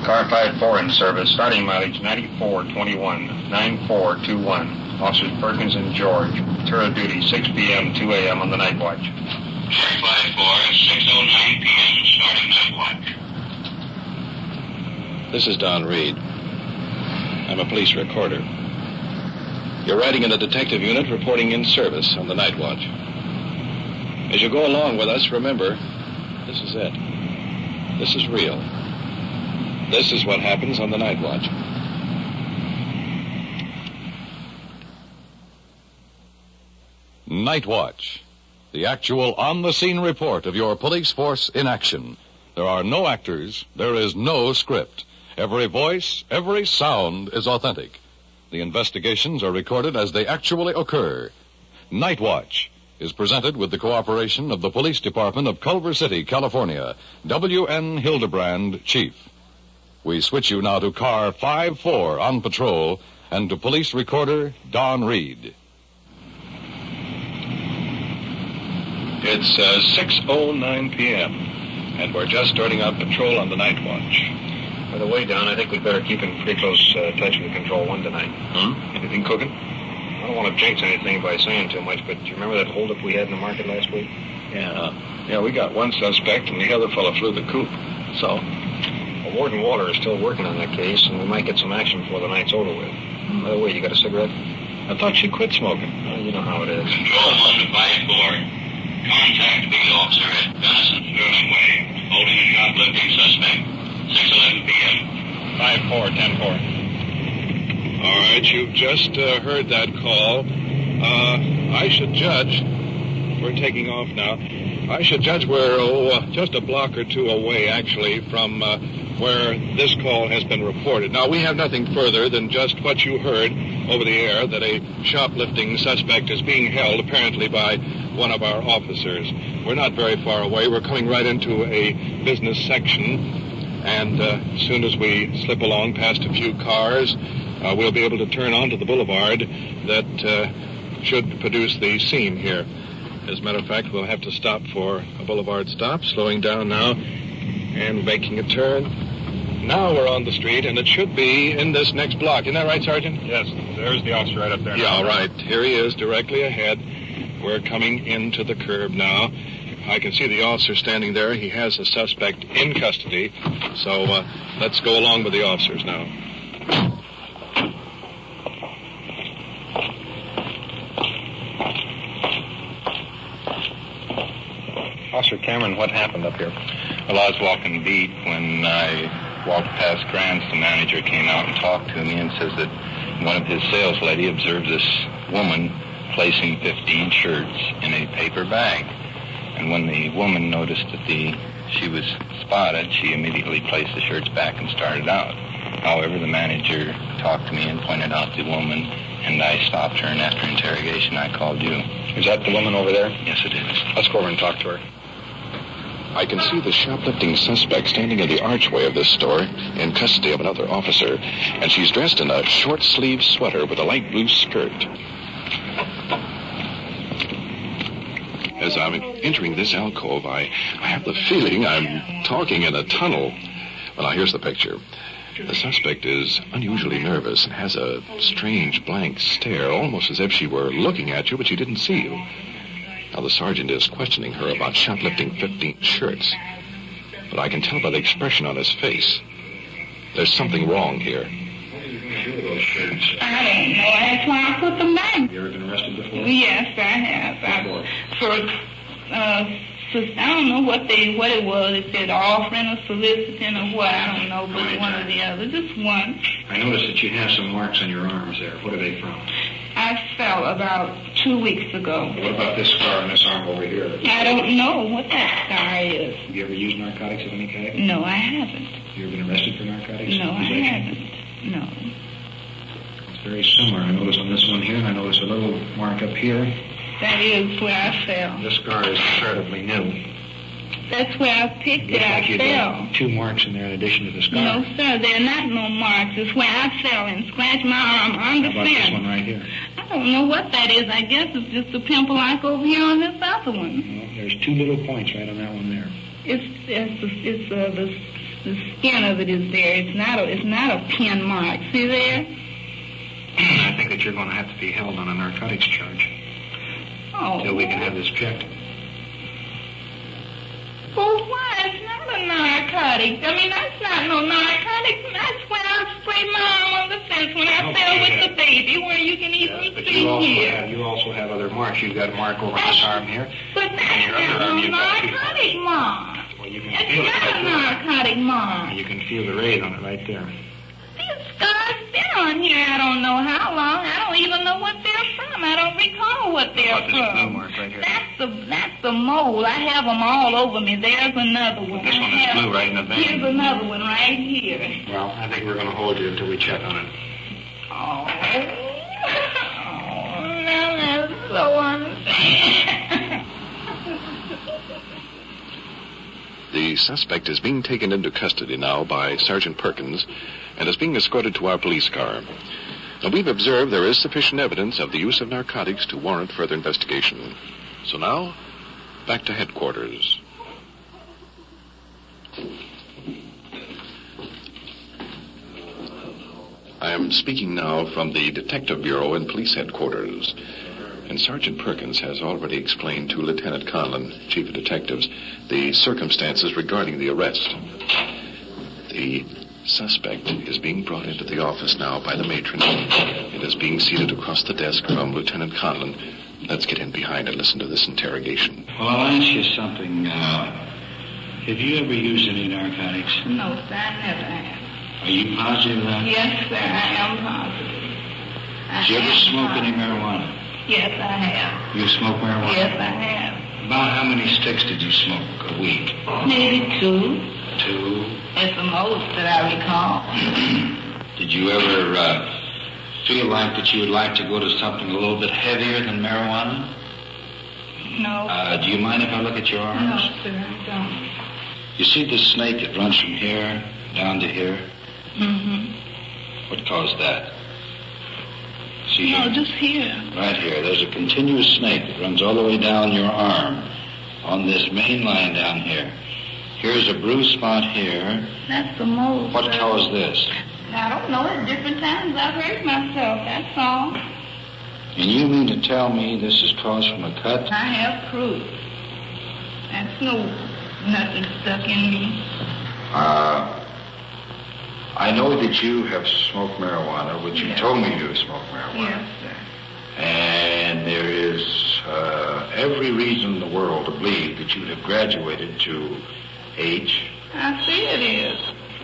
Car 5-4 in service. Starting mileage 9421, 9421. Officers Perkins and George. Tour of duty 6 p.m., 2 a.m. on the night watch. Check 5-4, 6:09 p.m. starting night watch. This is Don Reed. I'm a police recorder. You're riding in the detective unit reporting in service on the night watch. As you go along with us, remember, this is it. This is real. This is what happens on the night watch. Nightwatch, the actual on-the-scene report of your police force in action. There are no actors. There is no script. Every voice, every sound is authentic. The investigations are recorded as they actually occur. Nightwatch is presented with the cooperation of the Police Department of Culver City, California. W.N. Hildebrand, Chief. We switch you now to Car 5-4 on patrol and to Police Recorder Don Reed. It's 6:09 p.m., and we're just starting out patrol on the night watch. By the way, Don, I think we'd better keep in pretty close touch with Control 1 tonight. Anything cooking? I don't want to jinx anything by saying too much, but do you remember that holdup we had in the market last week? Yeah, we got one suspect, and the other fellow flew the coop. So? Well, Warden Walter is still working on that case, and we might get some action before the night's over with. By the way, you got a cigarette? I thought she quit smoking. Well, you know how it is. Control 1 to 5-4. Contact the officer at Gunnison Sterling Way, holding a shoplifting suspect. 6:11 p.m. 5-4, 10-4. All right, you've just heard that call. I should judge. We're taking off now. I should judge we're just a block or two away, actually, from where this call has been reported. Now, we have nothing further than just what you heard over the air, that a shoplifting suspect is being held, apparently by one of our officers. We're not very far away. We're coming right into a business section. And as soon as we slip along past a few cars, we'll be able to turn onto the boulevard that should produce the scene here. As a matter of fact, we'll have to stop for a boulevard stop, slowing down now and making a turn. Now we're on the street, and it should be in this next block. Isn't that right, Sergeant? Yes, there's the officer right up there. Yeah, all right. Here he is, directly ahead. We're coming into the curb now. I can see the officer standing there. He has a suspect in custody. So let's go along with the officers now. Officer Cameron, what happened up here? Well, I was walking beat when I walked past Grants. The manager came out and talked to me and says that one of his sales lady observed this woman placing 15 shirts in a paper bag. And when the woman noticed that she was spotted, she immediately placed the shirts back and started out. However, the manager talked to me and pointed out the woman, and I stopped her, and after interrogation, I called you. Is that the woman over there? Yes, it is. Let's go over and talk to her. I can see the shoplifting suspect standing in the archway of this store in custody of another officer, and she's dressed in a short-sleeved sweater with a light blue skirt. As I'm entering this alcove, I have the feeling I'm talking in a tunnel. Well, now, here's the picture. The suspect is unusually nervous and has a strange blank stare, almost as if she were looking at you, but she didn't see you. Now, the sergeant is questioning her about shoplifting 15 shirts. But I can tell by the expression on his face, there's something wrong here. I don't know. That's why I put them back. Have you ever been arrested before? Yes, I have. I don't know what it was. It said offering or soliciting or what. I don't know, but one or the other. Just one. I noticed that you have some marks on your arms there. What are they from? I fell about 2 weeks ago. What about this scar on this arm over here? I don't know what that scar is. Have you ever used narcotics of any kind? No, I haven't. Have you ever been arrested for narcotics? No, I haven't. No. It's very similar. I noticed on this one here, and I noticed a little mark up here. That is where I fell. This scar is comparatively new. That's where I picked it. I fell. 2 marks in there in addition to the scar. No, sir, they're not no marks. It's where I fell and scratched my arm on the How about fence. this one right here? I don't know what that is. I guess it's just a pimple like over here on this other one. Well, there's 2 little points right on that one there. It's the The skin of it is there. It's not a pin mark. See there? I think that you're going to have to be held on a narcotics charge until we can have this checked. Well, why? It's not a narcotic. I mean, that's not no narcotic. That's when I sprayed my arm on the fence when I fell with the baby, where you can easily see here. You also have other marks. You've got a mark over this arm here. But that's not a narcotic mark. Well, you can It's feel not a narcotic mark. You can feel the rays on it right there. These scars been on here I don't know how long. I don't even know what they're from. I don't recall what they're This blue from. mark right here. That's the mole. I have them all over me. There's another one. This one is blue right in the vein. Here's another one right here. Well, I think we're going to hold you until we check on it. Oh, now that's so unfair. The suspect is being taken into custody now by Sergeant Perkins and is being escorted to our police car. Now, we've observed there is sufficient evidence of the use of narcotics to warrant further investigation. So now, back to headquarters. I am speaking now from the Detective Bureau in Police Headquarters. And Sergeant Perkins has already explained to Lieutenant Conlon, Chief of Detectives, the circumstances regarding the arrest. The suspect is being brought into the office now by the matron. It is being seated across the desk from Lieutenant Conlon. Let's get in behind and listen to this interrogation. Well, I'll ask you something. Have you ever used any narcotics? No, sir, I never have. Are you positive of that? Yes, sir, I am positive. Did you ever smoke any marijuana? Yes, I have. You smoke marijuana? Yes, I have. About how many sticks did you smoke a week? Maybe 2. 2? That's the most that I recall. Did you ever feel like that you would like to go to something a little bit heavier than marijuana? No. Do you mind if I look at your arms? No, sir, I don't. You see this snake that runs from here down to here? Mm-hmm. What caused that? See No, here? just here. Right here. There's a continuous snake that runs all the way down your arm on this main line down here. Here's a bruise spot here. That's the most. What caused this? I don't know. At different times I've hurt myself, that's all. And you mean to tell me this is caused from a cut? I have proof. That's nothing stuck in me. I know that you have smoked marijuana, which you told me you smoked marijuana. Yes, sir. And there is every reason in the world to believe that you have graduated to H. I see it is.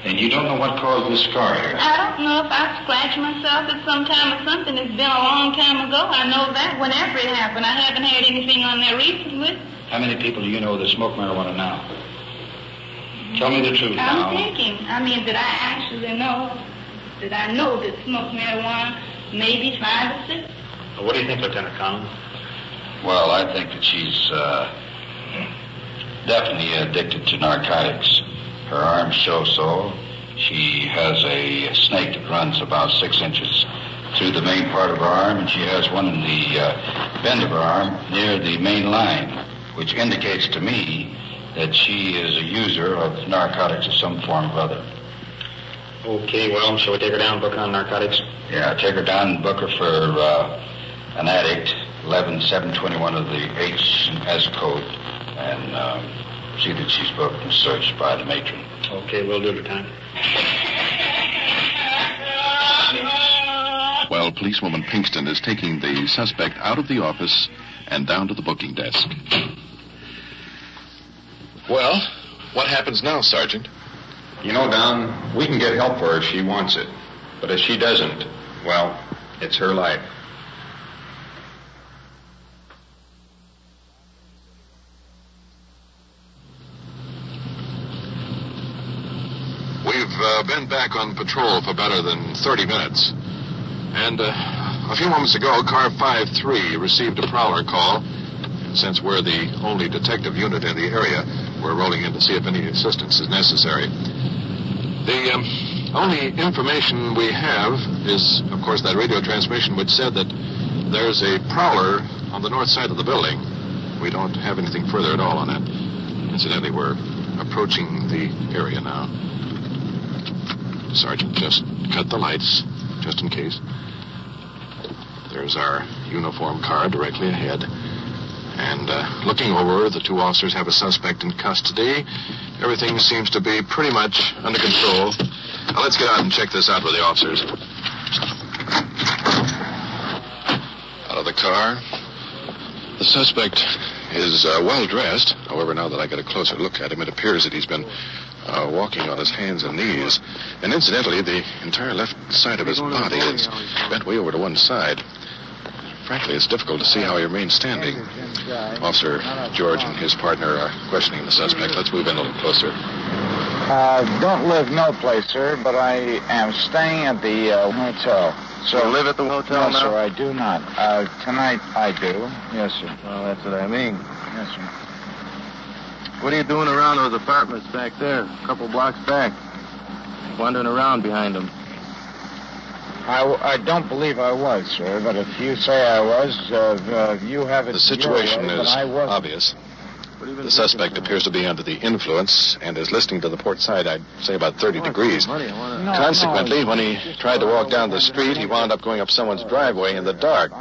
And you don't know what caused this scar here. I don't know if I scratched myself at some time or something. It's been a long time ago. I know that whenever it happened. I haven't had anything on there recently. How many people do you know that smoke marijuana now? Tell me the truth now. I'm thinking. I mean, did I actually know? Did I know that smoke marijuana? Maybe 5 or 6. What do you think, Lieutenant Conlon? Well, I think that she's definitely addicted to narcotics. Her arms show so. She has a snake that runs about 6 inches through the main part of her arm, and she has one in the bend of her arm near the main line, which indicates to me that she is a user of narcotics of some form or other. Okay, well, shall we take her down and book her on narcotics? Yeah, take her down and book her for an addict, 11721 of the H&S code, and see that she's booked and searched by the matron. Okay, we'll do it, Lieutenant. Well, policewoman Pinkston is taking the suspect out of the office and down to the booking desk. Well, what happens now, Sergeant? You know, Don, we can get help for her if she wants it. But if she doesn't, well, it's her life. We've been back on patrol for better than 30 minutes. And a few moments ago, Car 5-3 received a prowler call. Since we're the only detective unit in the area, we're rolling in to see if any assistance is necessary. The only information we have is, of course, that radio transmission which said that there's a prowler on the north side of the building. We don't have anything further at all on that. Incidentally, we're approaching the area now. Sergeant just cut the lights, just in case. There's our uniform car directly ahead. And looking over, the two officers have a suspect in custody. Everything seems to be pretty much under control. Now, let's get out and check this out with the officers. Out of the car. The suspect is well-dressed. However, now that I get a closer look at him, it appears that he's been walking on his hands and knees. And incidentally, the entire left side of his body is bent way over to one side. Frankly, it's difficult to see how he remains standing. Officer George and his partner are questioning the suspect. Let's move in a little closer. Don't live no place, sir, but I am staying at the hotel. So you live at the hotel now? No, sir, I do not. Tonight I do. Yes, sir. Well, that's what I mean. Yes, sir. What are you doing around those apartments back there, a couple blocks back? Wandering around behind them. I don't believe I was, sir, but if you say I was, you have it. The situation your way, is obvious. The suspect appears to be under the influence and is listening to the port side, I'd say about 30 degrees. Consequently, when he tried to walk down the street, he wound up going up someone's driveway in the dark,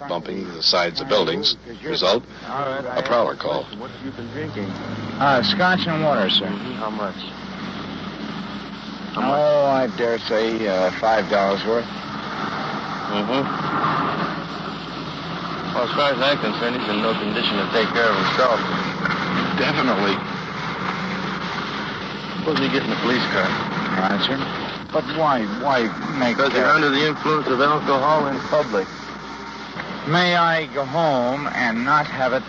bumping the sides of buildings. Result, a prowler call. What have you been drinking? Scotch and water, sir. How much? I dare say $5 worth. Well, as far as I'm concerned, he's in no condition to take care of himself. Definitely. Suppose he get in the police car. Right, sir. But why make... Because you're under the influence of alcohol in public. May I go home and not have it,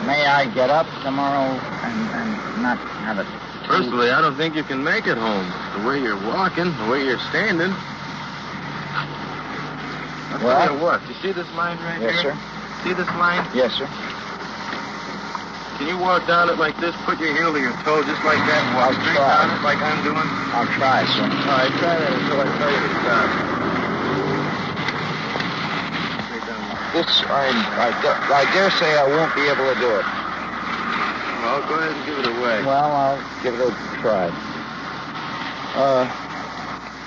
May I get up tomorrow and not have it... Personally, I don't think you can make it home. The way you're walking, the way you're standing... I'll tell you what. You see this line right here? Yes, sir. See this line? Yes, sir. Can you walk down it like this? Put your heel to your toe just like that and walk straight down it like I'm doing? I'll try, sir. All right, try that until I tell you to stop. I dare say I won't be able to do it. Well, go ahead and give it a whack. Well, I'll give it a try.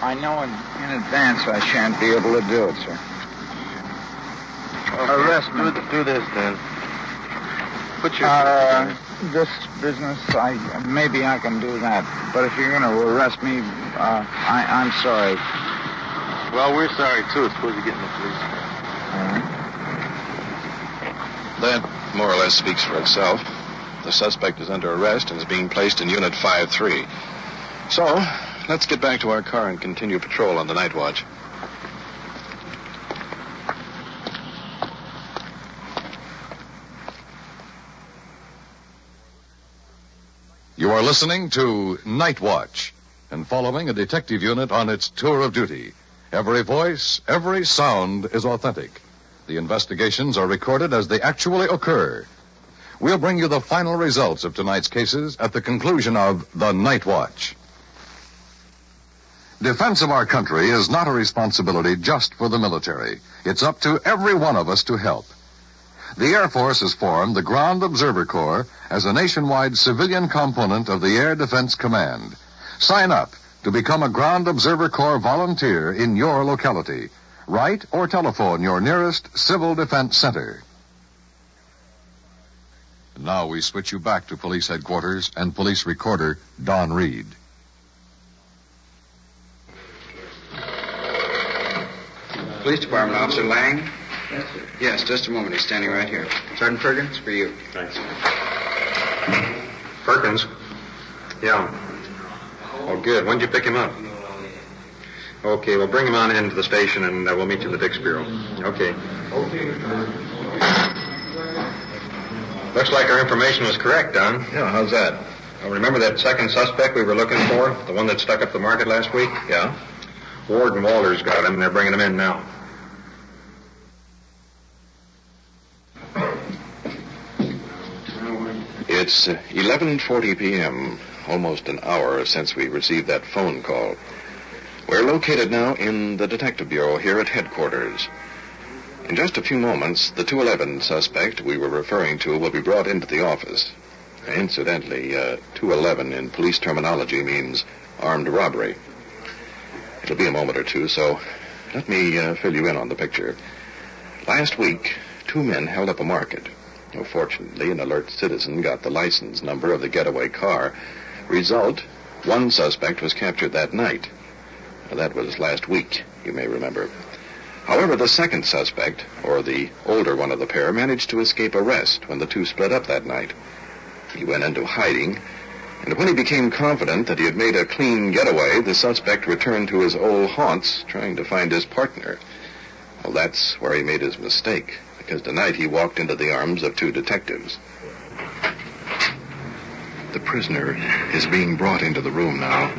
I know in advance I shan't be able to do it, sir. Okay. Arrest me. Do this, then. Put your... This business, maybe I can do that. But if you're going to arrest me, I'm sorry. Well, we're sorry, too. Suppose you get in the police car. All right. That more or less speaks for itself. The suspect is under arrest and is being placed in Unit 5-3. So, let's get back to our car and continue patrol on the night watch. You are listening to Night Watch and following a detective unit on its tour of duty. Every voice, every sound is authentic. The investigations are recorded as they actually occur. We'll bring you the final results of tonight's cases at the conclusion of the Night Watch. Defense of our country is not a responsibility just for the military. It's up to every one of us to help. The Air Force has formed the Ground Observer Corps as a nationwide civilian component of the Air Defense Command. Sign up to become a Ground Observer Corps volunteer in your locality. Write or telephone your nearest Civil Defense Center. Now we switch you back to police headquarters and police recorder Don Reed. Police Department, Officer Lang? Yes, sir. Yes, just a moment. He's standing right here. Sergeant Perkins, for you. Thanks. Perkins? Yeah. Oh, good. When'd you pick him up? Okay, well, bring him on into the station, and we'll meet you at the Dix Bureau. Okay. Looks like our information was correct, Don. Yeah, how's that? Well, remember that second suspect we were looking for? The one that stuck up the market last week? Yeah? Ward and Walters got him, and they're bringing him in now. It's 11:40 p.m., almost an hour since we received that phone call. We're located now in the Detective Bureau here at headquarters. In just a few moments, the 211 suspect we were referring to will be brought into the office. Incidentally, 211 in police terminology means armed robbery. It'll be a moment or two, so let me fill you in on the picture. Last week, 2 men held up a market. Fortunately, an alert citizen got the license number of the getaway car. Result, 1 suspect was captured that night. That was last week, you may remember. However, the second suspect, or the older one of the pair, managed to escape arrest when the 2 split up that night. He went into hiding, and when he became confident that he had made a clean getaway, the suspect returned to his old haunts, trying to find his partner. Well, that's where he made his mistake, because tonight he walked into the arms of 2 detectives. The prisoner is being brought into the room now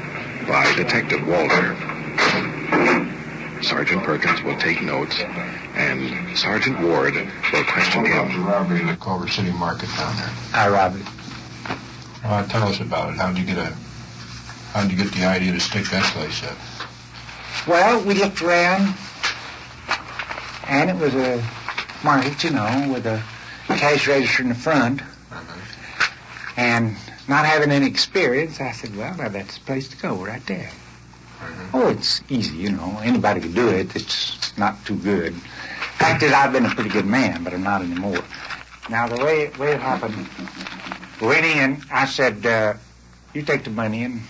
by Detective Walter. Sergeant Perkins will take notes, and Sergeant Ward will question him. The robbery in the Culver City market down there. I robbed it. Tell us about it. How'd you get the idea to stick that place up? Well, we looked around, and it was a market, with a cash register in the front. And not having any experience, I said, well, now that's the place to go right there. Oh, it's easy, Anybody could do it. It's not too good. Fact is, I've been a pretty good man, but I'm not anymore. Now, the way it happened, we went in. I said, you take the money and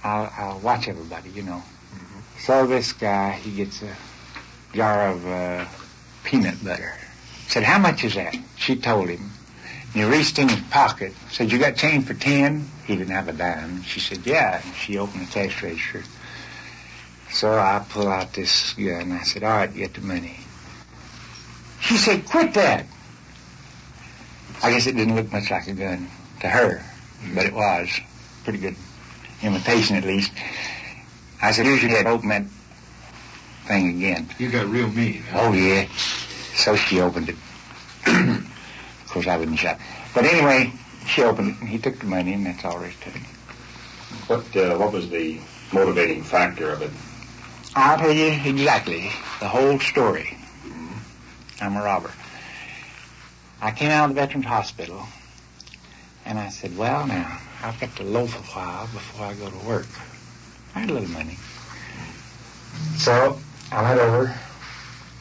I'll watch everybody, So this guy, he gets a jar of peanut butter. Said, how much is that? She told him. And he reached in his pocket. Said, you got change for 10? He didn't have a dime. She said, yeah. And she opened the cash register. So I pull out this gun. I said, all right, get the money. She said, quit that. I guess it didn't look much like a gun to her, but it was. Pretty good imitation, at least. I said, here's your head. Open that thing again. You got real mean. Huh? Oh, yeah. So she opened it. Of course, I wouldn't shot. But anyway, she opened it, and he took the money, and that's all there is to it. What was the motivating factor of it? I'll tell you exactly the whole story. I'm a robber. I came out of the Veterans Hospital, and I said, well, now, I've got to loaf a while before I go to work. I had a little money. So I went over.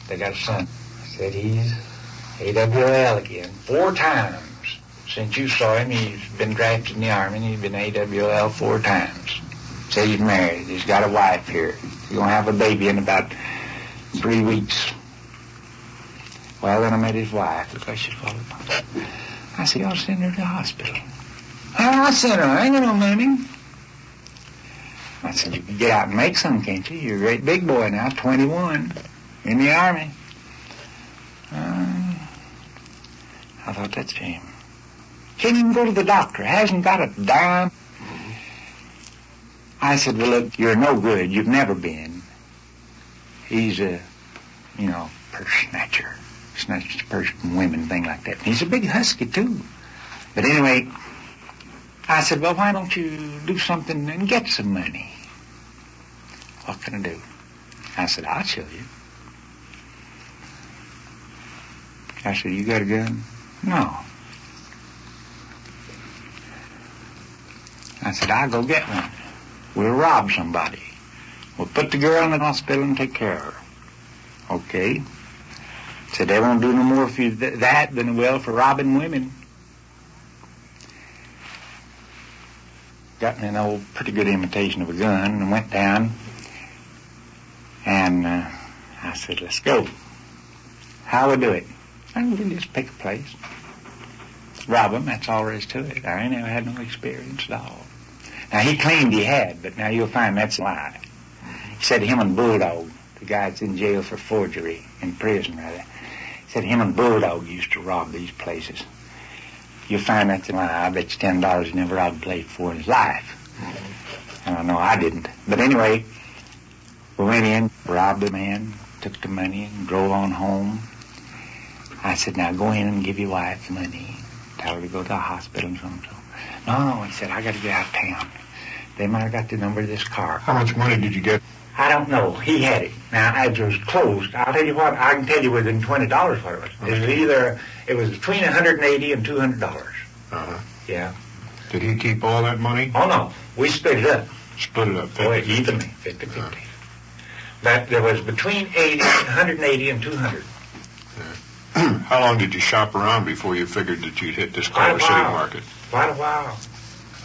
They got a son. I said, he's AWL again. 4 times since you saw him. He's been drafted in the Army, and he's been AWL 4 times. Said he's married. He's got a wife here. He's going to have a baby in about 3 weeks. Well, then I met his wife. Looked like she'd fallen apart. I said, y'all send her to the hospital. I'll send her. I ain't got no money. I said, you can get out and make some, can't you? You're a great big boy now, 21, in the Army. I thought, that's a shame. Can't even go to the doctor. Hasn't got a dime. I said, well, look, you're no good. You've never been. He's a, purse snatcher. Snatches purse from women, thing like that. And he's a big husky, too. But anyway, I said, well, why don't you do something and get some money? What can I do? I said, I'll show you. I said, you got a gun? No. I said, I'll go get one. We'll rob somebody. We'll put the girl in the hospital and take care of her. Okay. Said, they won't do no more for you that than they will for robbing women. Got me an old, pretty good imitation of a gun and went down. And I said, let's go. How we do it? I we just pick a place. Rob them, that's all there is to it. I ain't never had no experience at all. Now, he claimed he had, but now you'll find that's a lie. He said him and Bulldog, the guy that's in jail for forgery, in prison rather, he said him and Bulldog used to rob these places. You'll find that's a lie. I bet you $10 he never robbed a place before in his life. And I know I didn't. But anyway, we went in, robbed the man, took the money, and drove on home. I said, now go in and give your wife the money. Tell her to go to the hospital and so. No, he said, I got to get out of town. They might have got the number of this car. How much money did you get? I don't know. He had it. Now, it was closed. I'll tell you what, I can tell you within $20 what it was. It was between $180 and $200. Uh-huh. Yeah. Did he keep all that money? Oh, no. We split it up. Split it up 50-50. Boy, evenly, 50-50. But there was between 180 and 200. How long did you shop around before you figured that you'd hit this Culver City market? Quite a while.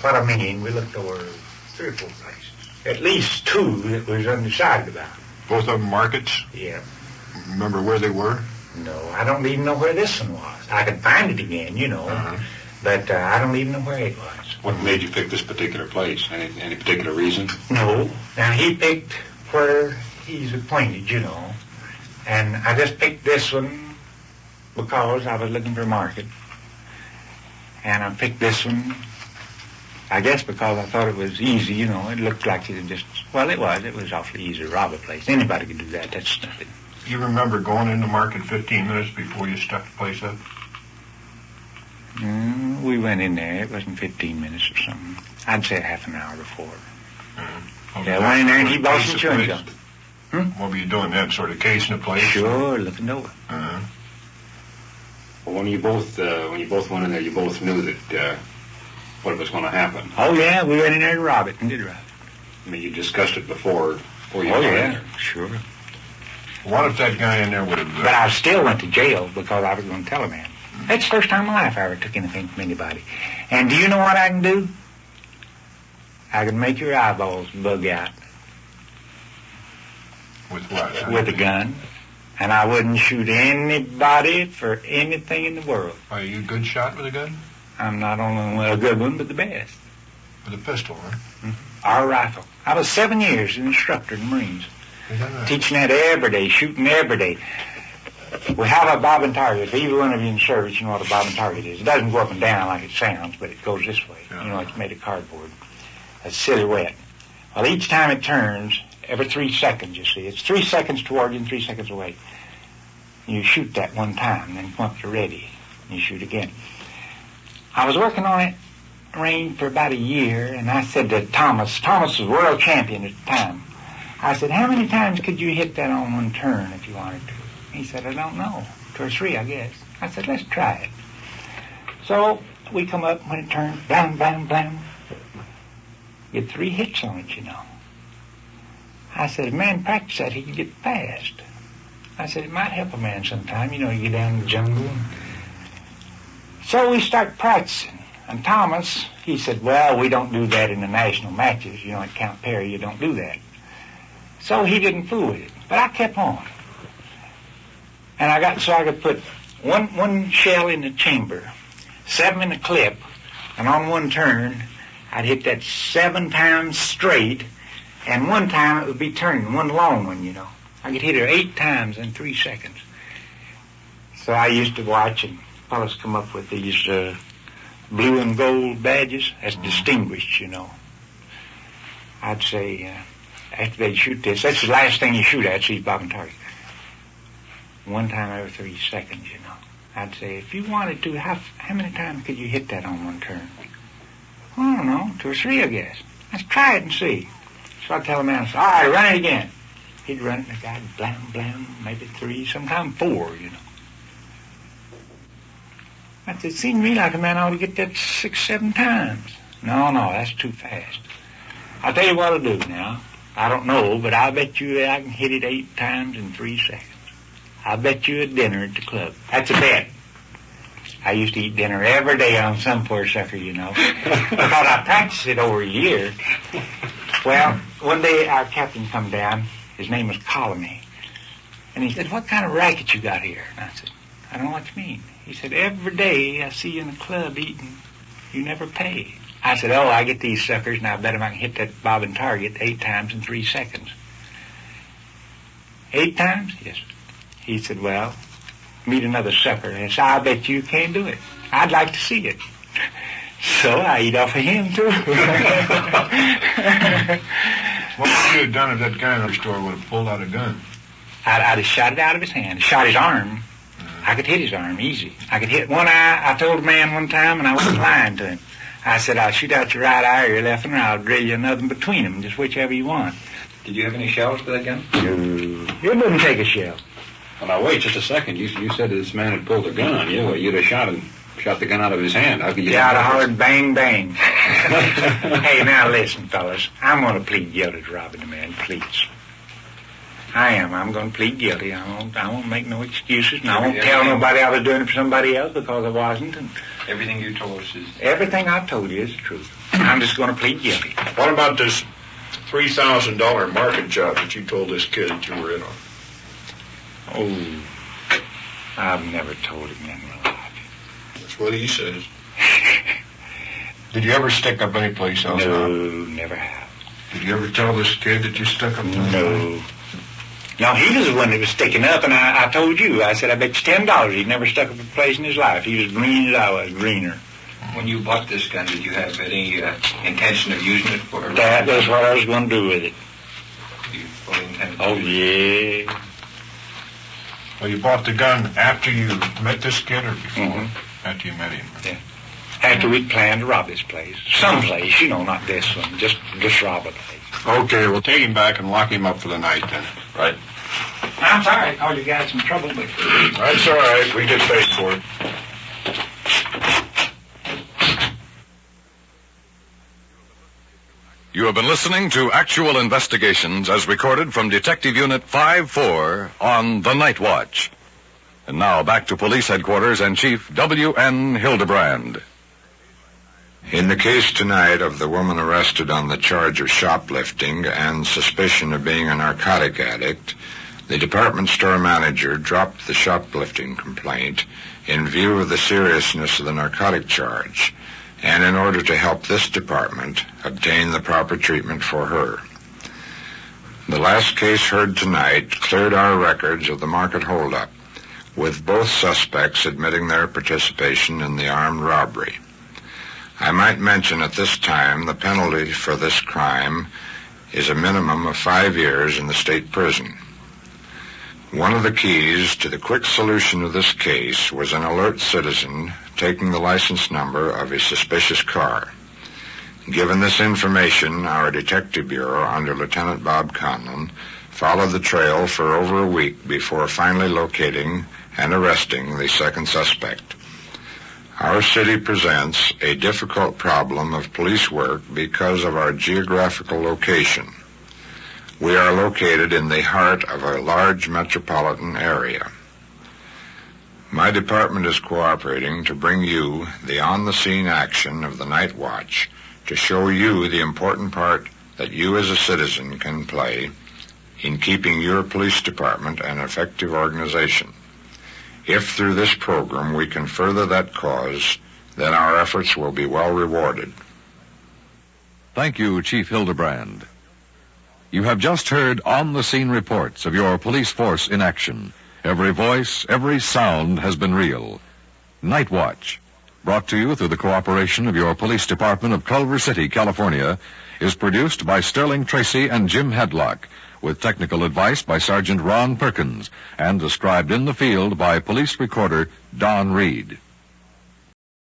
What I mean, we looked over 3 or 4 places. At least 2 that we was undecided about. Both of them markets? Yeah. Remember where they were? No, I don't even know where this one was. I could find it again, you know. Uh-huh. But I don't even know where it was. What made you pick this particular place? Any particular reason? No. Now, he picked where he's appointed, you know. And I just picked this one because I was looking for a market. And I picked this one, I guess because I thought it was easy, you know. It looked like it just, well, it was awfully easy to rob a place. Anybody could do that. That's nothing. You remember going in the market 15 minutes before you stuck the place up? We went in there. It wasn't 15 minutes or something. I'd say half an hour before. Yeah, I went in there and he bought some chewing gum. What were you doing then? Sort of casing the place? Sure, looking over. Uh-huh. Well, when you both went in there, you both knew that what was going to happen. Oh, yeah, we went in there to rob it and did rob it. I mean, you discussed it before you went in there. Sure. What if that guy in there would have... But I still went to jail because I was going to tell a man. That's the first time in my life I ever took anything from anybody. And do you know what I can do? I can make your eyeballs bug out. With what? With a gun. And I wouldn't shoot anybody for anything in the world. Are you a good shot with a gun? I'm not only a good one, but the best. With a pistol, huh? Mm-hmm. Our rifle. I was 7 years an instructor in the Marines. Is that right? Teaching that every day, shooting every day. We have a bob and target. If either one of you in service, you know what a bob and target is. It doesn't go up and down like it sounds, but it goes this way. Yeah. You know, it's made of cardboard. A silhouette. Well, each time it turns, every 3 seconds, you see. It's 3 seconds toward you and 3 seconds away. You shoot that one time, then once you're ready, you shoot again. I was working on it range for about a year, and I said to Thomas was world champion at the time. I said, how many times could you hit that on one turn if you wanted to? He said, I don't know. 2 or 3, I guess. I said, let's try it. So we come up, when it turns, blam, blam, blam. Get 3 hits on it, you know. I said, if a man practiced that, he could get fast. I said, it might help a man sometime. You know, you get down in the jungle. So we start practicing. And Thomas, he said, well, we don't do that in the national matches. You know, at Camp Perry, you don't do that. So he didn't fool with it. But I kept on. And I could put one shell in the chamber, 7 in the clip, and on one turn, I'd hit that 7 times straight, and one time it would be turning, one long one, you know. I could hit her 8 times in 3 seconds. So I used to watch, and fellas come up with these blue and gold badges. That's distinguished, you know. I'd say, after they'd shoot this, that's the last thing you shoot at, so he's bob and target. One time every 3 seconds, you know. I'd say, if you wanted to, how many times could you hit that on one turn? I don't know, 2 or 3, I guess. Let's try it and see. So I'd tell the man, all right, run it again. He'd run it, and the guy'd blam, blam, maybe 3, sometimes 4, you know. It seemed to me like a man ought to get that 6, 7 times. No, that's too fast. I'll tell you what I'll do now. I don't know, but I'll bet you I can hit it 8 times in 3 seconds. I'll bet you a dinner at the club. That's a bet. I used to eat dinner every day on some poor sucker, you know, because I practiced it over a year. Well, one day our captain come down. His name was Colony. And he said, what kind of racket you got here? And I said, I don't know what you mean. He said, every day I see you in the club eating. You never pay. I said, I get these suckers, and I bet him I can hit that bob and target 8 times in 3 seconds. 8 times? Yes. He said, well, meet another sucker. And I said, I bet you can't do it. I'd like to see it. So I eat off of him, too. What would you have done if that guy in the store would have pulled out a gun? I'd have shot it out of his hand, shot his arm. I could hit his arm easy. I could hit one eye. I told a man one time, and I wasn't lying to him. I said, I'll shoot out your right eye or your left one, or I'll drill you another between them, just whichever you want. Did you have any shells for that gun? No. It wouldn't take a shell. Well, now, wait just a second. You said this man had pulled a gun on you. You'd have shot the gun out of his hand. How could you... Yeah, I'd have hollered bang, bang. Hey, now listen, fellas. I'm going to plead guilty to robbing the man, please. I am. I'm going to plead guilty. I won't make no excuses, and I won't tell nobody I was doing it for somebody else because I wasn't. And everything you told us is... Everything I've told you is the truth. I'm just going to plead guilty. What about this $3,000 market job that you told this kid that you were in on? Oh, I've never told him in my life. That's what he says. Did you ever stick up any place else? No, never have. Did you ever tell this kid that you stuck up? No. No, he was the one that was sticking up, and I told you. I said, I bet you $10 he'd never stuck up a place in his life. He was green as I was, greener. When you bought this gun, did you have any intention of using it for... That was what I was going to do with it. You fully intended to Oh, yeah. Well, you bought the gun after you met this kid or before? Mm-hmm. After you met him? Yeah. After we'd planned to rob this place. Some place, not this one. Just rob a place. Okay, we'll take him back and lock him up for the night then. Right. I'm sorry I caused you guys some trouble, but... That's all right. We get paid for it. You have been listening to Actual Investigations as recorded from Detective Unit 5-4 on The Nightwatch. And now back to Police Headquarters and Chief W.N. Hildebrand. In the case tonight of the woman arrested on the charge of shoplifting and suspicion of being a narcotic addict, the department store manager dropped the shoplifting complaint in view of the seriousness of the narcotic charge, and in order to help this department obtain the proper treatment for her. The last case heard tonight cleared our records of the market holdup, with both suspects admitting their participation in the armed robbery. I might mention at this time the penalty for this crime is a minimum of 5 years in the state prison. One of the keys to the quick solution of this case was an alert citizen taking the license number of a suspicious car. Given this information, our Detective Bureau under Lieutenant Bob Conlon followed the trail for over a week before finally locating and arresting the second suspect. Our city presents a difficult problem of police work because of our geographical location. We are located in the heart of a large metropolitan area. My department is cooperating to bring you the on-the-scene action of the Night Watch to show you the important part that you as a citizen can play in keeping your police department an effective organization. If through this program we can further that cause, then our efforts will be well rewarded. Thank you, Chief Hildebrand. You have just heard on-the-scene reports of your police force in action. Every voice, every sound has been real. Night Watch, brought to you through the cooperation of your police department of Culver City, California, is produced by Sterling Tracy and Jim Hadlock, with technical advice by Sergeant Ron Perkins, and described in the field by police recorder Don Reed.